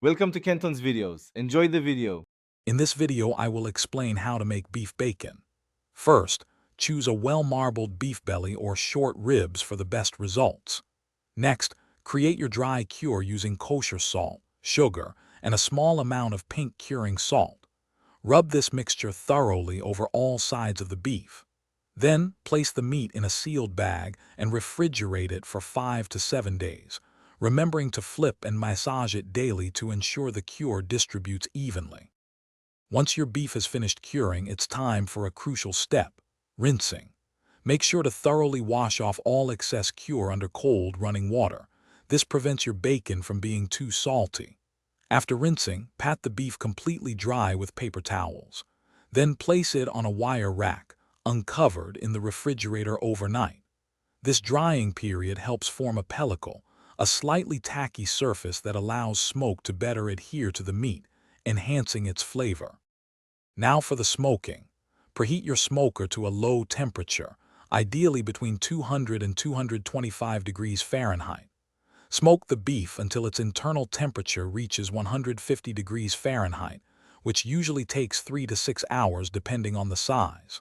Welcome to Kenton's videos. Enjoy the video. In this video, I will explain how to make beef bacon. First, choose a well-marbled beef belly or short ribs for the best results. Next, create your dry cure using kosher salt, sugar, and a small amount of pink curing salt. Rub this mixture thoroughly over all sides of the beef. Then, place the meat in a sealed bag and refrigerate it for 5 to 7 days, remembering to flip and massage it daily to ensure the cure distributes evenly. Once your beef has finished curing, it's time for a crucial step: rinsing. Make sure to thoroughly wash off all excess cure under cold, running water. This prevents your bacon from being too salty. After rinsing, pat the beef completely dry with paper towels. Then place it on a wire rack, uncovered, in the refrigerator overnight. This drying period helps form a pellicle, a slightly tacky surface that allows smoke to better adhere to the meat, enhancing its flavor. Now for the smoking. Preheat your smoker to a low temperature, ideally between 200 and 225 degrees Fahrenheit. Smoke the beef until its internal temperature reaches 150 degrees Fahrenheit, which usually takes 3 to 6 hours depending on the size.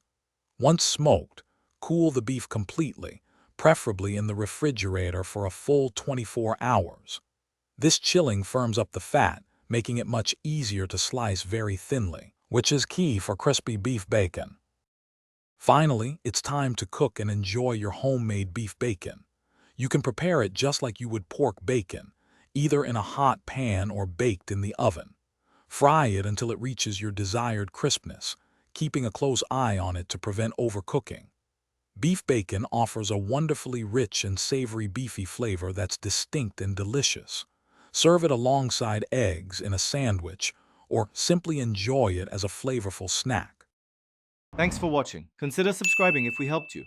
Once smoked, cool the beef completely, preferably in the refrigerator for a full 24 hours. This chilling firms up the fat, making it much easier to slice very thinly, which is key for crispy beef bacon. Finally, it's time to cook and enjoy your homemade beef bacon. You can prepare it just like you would pork bacon, either in a hot pan or baked in the oven. Fry it until it reaches your desired crispness, keeping a close eye on it to prevent overcooking. Beef bacon offers a wonderfully rich and savory beefy flavor that's distinct and delicious. Serve it alongside eggs in a sandwich, or simply enjoy it as a flavorful snack. Thanks for watching. Consider subscribing if we helped you.